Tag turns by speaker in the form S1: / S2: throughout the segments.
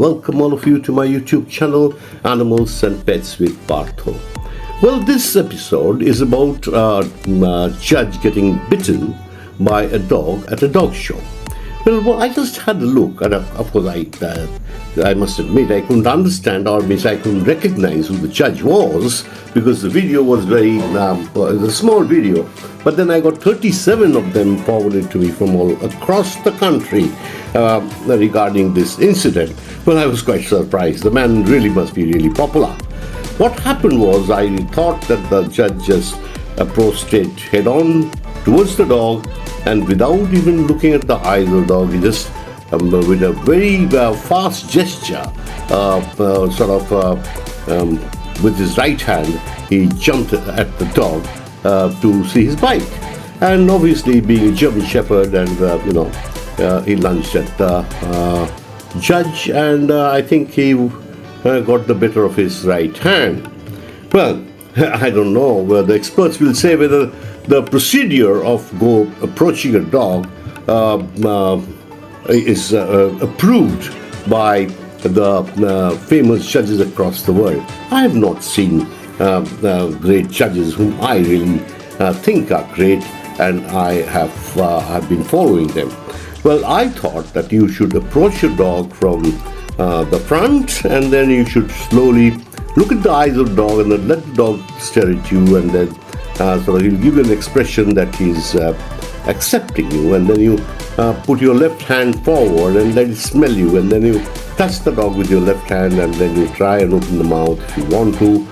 S1: welcome all of you to my YouTube channel, Animals and Pets with Partha. Well, this episode is about a judge getting bitten by a dog at a dog show. Well, I just had a look, and of course, I must admit I couldn't understand, or means I couldn't recognize who the judge was because the video was a small video. But then I got 37 of them forwarded to me from all across the country regarding this incident. Well, I was quite surprised. The man really must be really popular. What happened was I thought that the judge just approached it head-on towards the dog, and without even looking at the eyes of the dog, he just, with a very fast gesture, with his right hand, he jumped at the dog to see his bite. And obviously, being a German Shepherd, and he lunged at the judge, and I think he got the better of his right hand. Well, I don't know. The experts will say whether the procedure of approaching a dog is approved by the famous judges across the world. I have not seen great judges whom I really think are great, and I have been following them. Well, I thought that you should approach your dog from the front, and then you should slowly look at the eyes of the dog, and then let the dog stare at you, and then he'll give you an expression that he's accepting you, and then you put your left hand forward and let it smell you, and then you touch the dog with your left hand, and then you try and open the mouth if you want to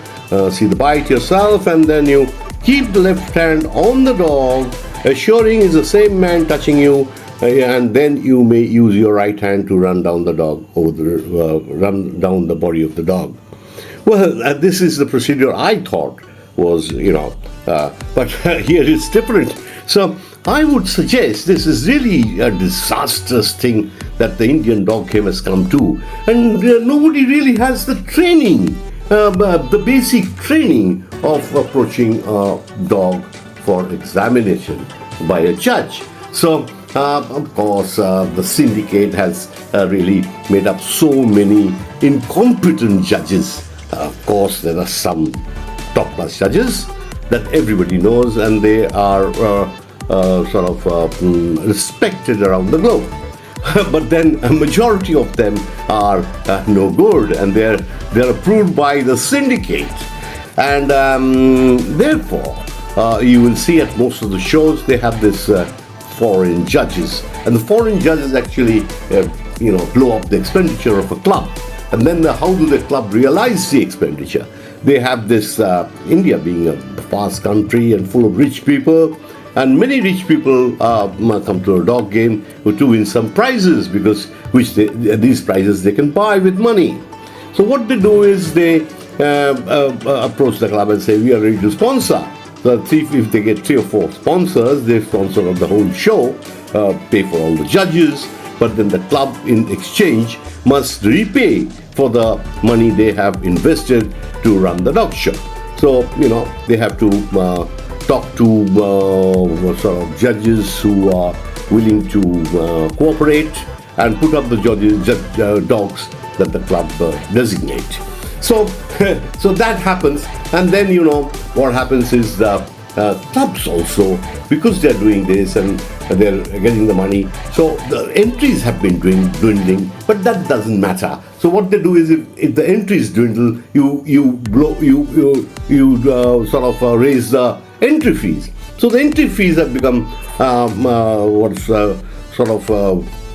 S1: see the bite yourself, and then you keep the left hand on the dog, assuring it's the same man touching you, and then you may use your right hand to run down the dog, run down the body of the dog. Well, this is the procedure I thought was, but here it's different. So I would suggest this is really a disastrous thing that the Indian dog game has come to, and nobody really has the training, the basic training of approaching a dog for examination by a judge. So, of course, the syndicate has really made up so many incompetent judges. Of course, there are some top-class judges that everybody knows, and they are respected around the globe. But then a majority of them are no good, and they're approved by the syndicate. And therefore, you will see at most of the shows they have this foreign judges, and the foreign judges actually blow up the expenditure of a club. And then how do the club realize the expenditure? They have this, India being a vast country and full of rich people, and many rich people come to a dog game to win some prizes, these prizes they can buy with money. So what they do is they approach the club and say, we are ready to sponsor. So if they get 3 or 4 sponsors, they sponsor the whole show, pay for all the judges, but then the club in exchange must repay for the money they have invested to run the dog show. So, they have to talk to judges who are willing to cooperate and put up the dogs that the club designate. So that happens, and then what happens is the clubs also, because they're doing this and they're getting the money, so the entries have been dwindling, but that doesn't matter. So what they do is, if the entries dwindle, you raise the entry fees. So the entry fees have become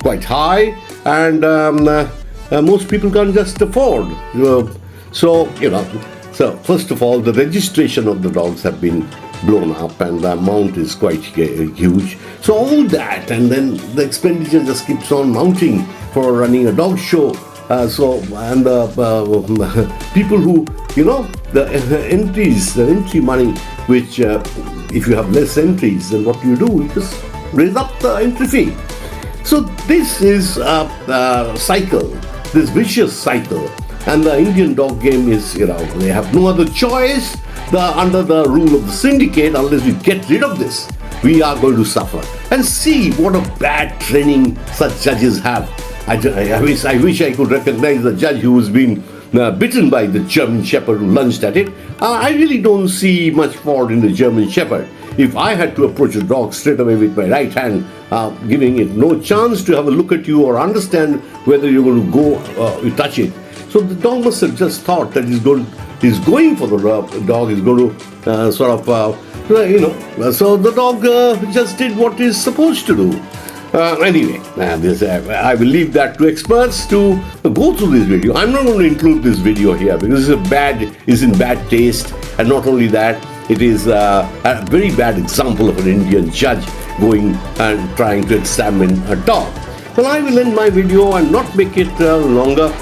S1: quite high, and most people can't just afford. So first of all, the registration of the dogs have been blown up, and the amount is quite huge. So all that, and then the expenditure just keeps on mounting for running a dog show. And people who, the entry money, which if you have less entries, then what do? You just raise up the entry fee. So this is a cycle, this vicious cycle. And the Indian dog game is, they have no other choice under the rule of the syndicate. Unless we get rid of this, we are going to suffer. And see what a bad training such judges have. I wish I could recognize the judge who was being bitten by the German Shepherd who lunged at it. I really don't see much fault in the German Shepherd. If I had to approach a dog straight away with my right hand, giving it no chance to have a look at you or understand whether you're going to go touch it. So the dog must have just thought that he's going for the dog. He's going to so the dog just did what he's supposed to do. Anyway, I will leave that to experts to go through this video. I'm not going to include this video here because it's in bad taste, and not only that, it is a very bad example of an Indian judge going and trying to examine a dog. Well, I will end my video and not make it longer.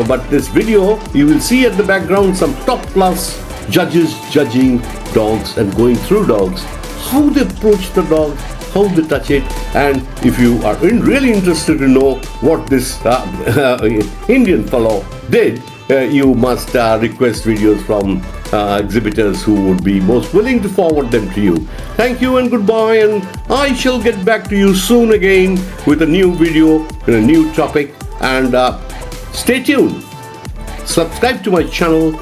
S1: But this video, you will see at the background some top-class judges judging dogs and going through dogs, how they approach the dog, how they touch it, and if you are really interested to know what this Indian fellow did, you must request videos from exhibitors who would be most willing to forward them to you. Thank you and goodbye, and I shall get back to you soon again with a new video and a new topic, and stay tuned. Subscribe to my channel,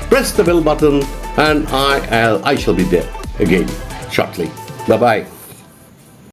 S1: press the bell button, and I shall be there again shortly. Bye-bye.